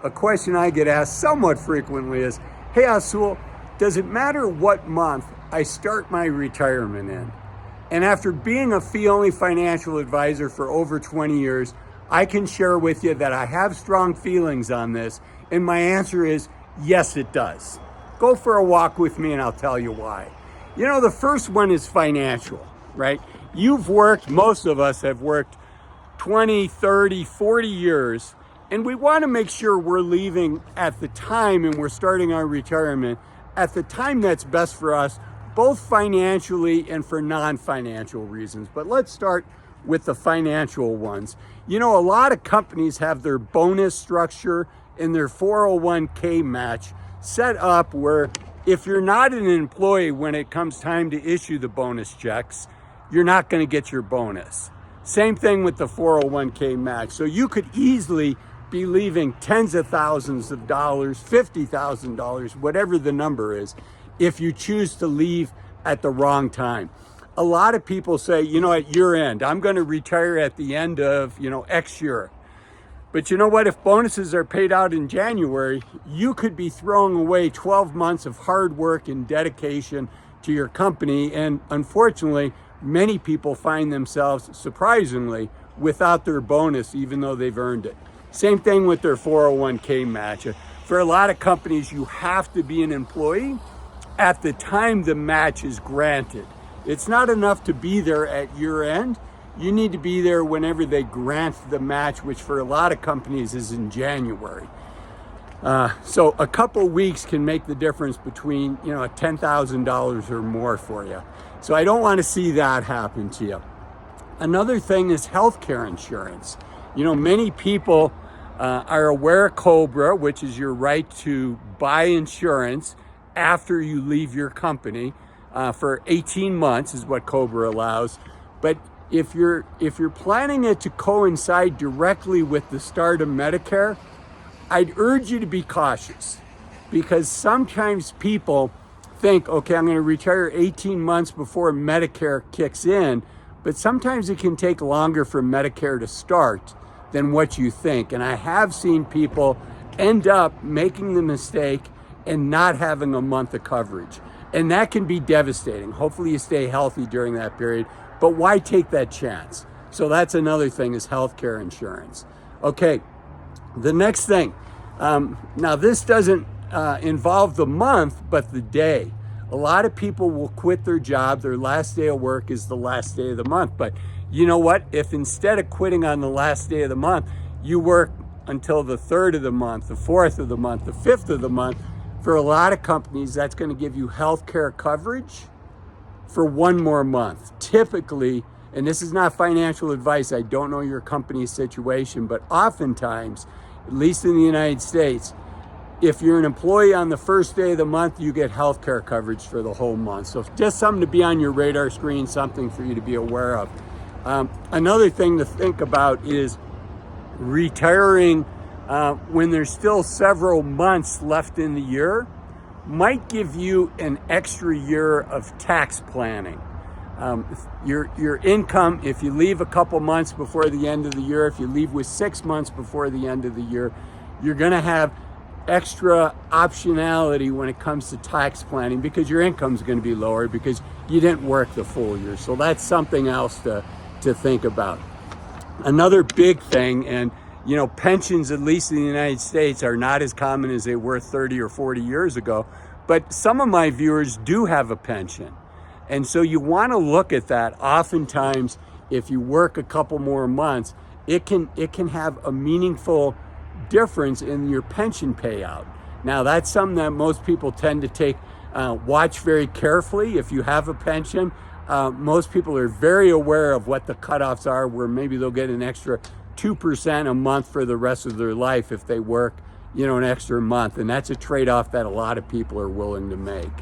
a question I get asked somewhat frequently is, hey Azul, does it matter what month I start my retirement in? And after being a fee-only financial advisor for over 20 years, I can share with you that I have strong feelings on this, and my answer is yes, it does. Go for a walk with me and I'll tell you why. You know, the first one is financial, right? You've worked, most of us have worked 20, 30, 40 years, and we want to make sure we're leaving at the time and we're starting our retirement at the time that's best for us, both financially and for non-financial reasons. But let's start with the financial ones. You know, a lot of companies have their bonus structure and their 401k match set up where if you're not an employee when it comes time to issue the bonus checks, you're not going to get your bonus. Same thing with the 401k match. So you could easily be leaving tens of thousands of dollars, $50,000, whatever the number is, if you choose to leave at the wrong time. A lot of people say, you know, at year end, I'm going to retire at the end of, X year. But you know what? If bonuses are paid out in January, you could be throwing away 12 months of hard work and dedication to your company. And unfortunately, many people find themselves, surprisingly, without their bonus, even though they've earned it. Same thing with their 401k match. For a lot of companies, you have to be an employee at the time the match is granted. It's not enough to be there at year end. You need to be there whenever they grant the match, which for a lot of companies is in January. So a couple weeks can make the difference between, $10,000 or more for you. So I don't want to see that happen to you. Another thing is healthcare insurance. Many people are aware of COBRA, which is your right to buy insurance after you leave your company for 18 months is what COBRA allows. But if you're planning it to coincide directly with the start of Medicare, I'd urge you to be cautious, because sometimes people think, okay, I'm going to retire 18 months before Medicare kicks in, but sometimes it can take longer for Medicare to start than what you think. And I have seen people end up making the mistake and not having a month of coverage. And that can be devastating. Hopefully you stay healthy during that period, but why take that chance? So that's another thing, is healthcare insurance. Okay, the next thing. Now this doesn't involve the month, but the day. A lot of people will quit their job. Their last day of work is the last day of the month. But you know what? If instead of quitting on the last day of the month, you work until the 3rd of the month, the 4th of the month, the 5th of the month, for a lot of companies, that's going to give you health care coverage for one more month. Typically, and this is not financial advice, I don't know your company's situation, but oftentimes, at least in the United States, if you're an employee on the first day of the month, you get health care coverage for the whole month. So just something to be on your radar screen, something for you to be aware of. Another thing to think about is retiring when there's still several months left in the year might give you an extra year of tax planning. Your income, if you leave a couple months before the end of the year, if you leave with 6 months before the end of the year, you're going to have extra optionality when it comes to tax planning, because your income is going to be lower because you didn't work the full year. So that's something else to think about. Another big thing, and pensions, at least in the United States, are not as common as they were 30 or 40 years ago, but some of my viewers do have a pension. And so you want to look at that. Oftentimes, if you work a couple more months, it can have a meaningful difference in your pension payout. Now, that's something that most people tend to watch very carefully. If you have a pension, most people are very aware of what the cutoffs are, where maybe they'll get an extra 2% a month for the rest of their life if they work, an extra month. And that's a trade-off that a lot of people are willing to make.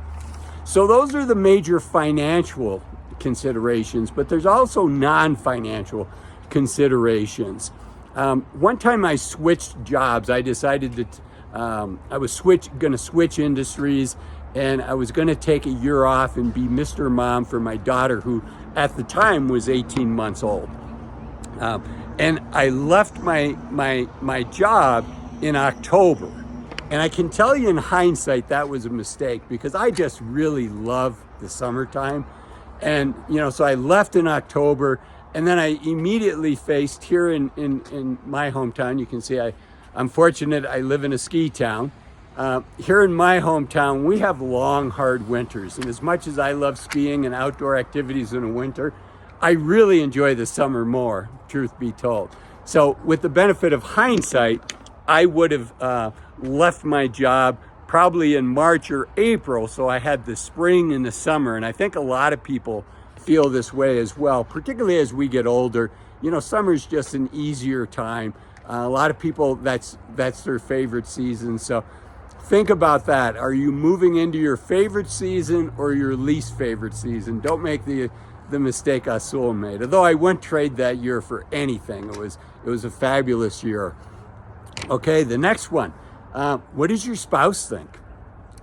So those are the major financial considerations, but there's also non-financial considerations. One time I switched jobs. I decided that I was going to switch industries, and I was going to take a year off and be Mr. Mom for my daughter, who at the time was 18 months old. And I left my job in October. And I can tell you in hindsight, that was a mistake because I just really love the summertime. And, so I left in October, and then I immediately faced here in my hometown. You can see I'm fortunate I live in a ski town. Here in my hometown, we have long, hard winters. And as much as I love skiing and outdoor activities in the winter, I really enjoy the summer more, truth be told. So with the benefit of hindsight, I would have left my job probably in March or April. So I had the spring and the summer. And I think a lot of people feel this way as well, particularly as we get older. Summer's just an easier time. A lot of people, that's their favorite season. So think about that. Are you moving into your favorite season or your least favorite season? Don't make the mistake Azul made. Although I wouldn't trade that year for anything. It was a fabulous year. Okay, the next one. What does your spouse think?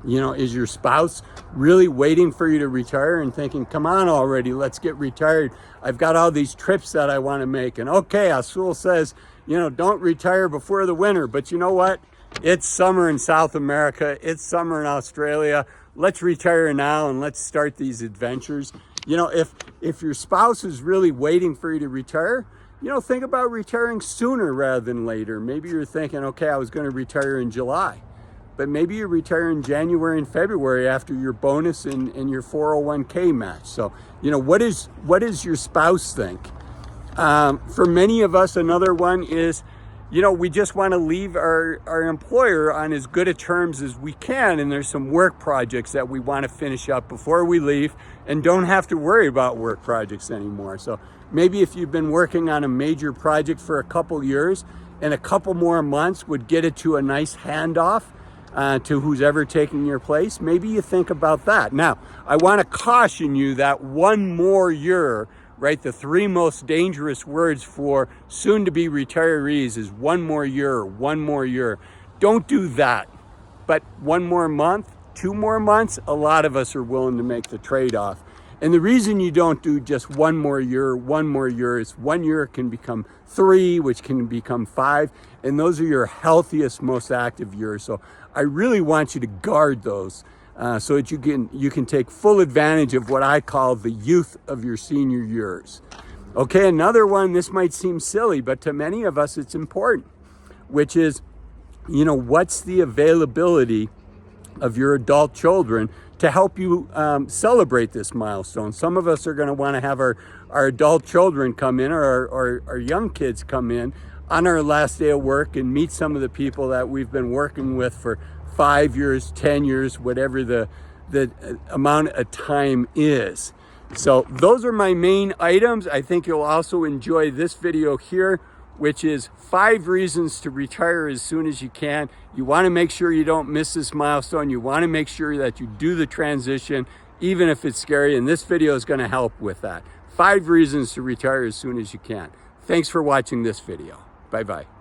Is your spouse really waiting for you to retire and thinking, come on already, let's get retired. I've got all these trips that I want to make. And okay, Azul says, don't retire before the winter. But you know what? It's summer in South America. It's summer in Australia. Let's retire now and let's start these adventures. If your spouse is really waiting for you to retire, think about retiring sooner rather than later. Maybe you're thinking, okay, I was going to retire in July, but maybe you retire in January and February after your bonus and your 401k match. So, what does your spouse think? For many of us, another one is, we just want to leave our employer on as good a terms as we can. And there's some work projects that we want to finish up before we leave and don't have to worry about work projects anymore. So maybe if you've been working on a major project for a couple years and a couple more months would get it to a nice handoff to who's ever taking your place, maybe you think about that. Now, I want to caution you that one more year, right? The three most dangerous words for soon-to-be retirees is one more year, one more year. Don't do that. But one more month, 2 more months, a lot of us are willing to make the trade-off. And the reason you don't do just one more year is 1 year can become 3, which can become 5. And those are your healthiest, most active years. So I really want you to guard those. So that you can take full advantage of what I call the youth of your senior years. Okay, another one, this might seem silly, but to many of us it's important, which is, what's the availability of your adult children to help you celebrate this milestone? Some of us are going to want to have our adult children come in, or our young kids come in on our last day of work and meet some of the people that we've been working with for 5 years, 10 years, whatever the amount of time is. So those are my main items. I think you'll also enjoy this video here, which is 5 reasons to retire as soon as you can. You want to make sure you don't miss this milestone. You want to make sure that you do the transition, even if it's scary. And this video is going to help with that. 5 reasons to retire as soon as you can. Thanks for watching this video. Bye-bye.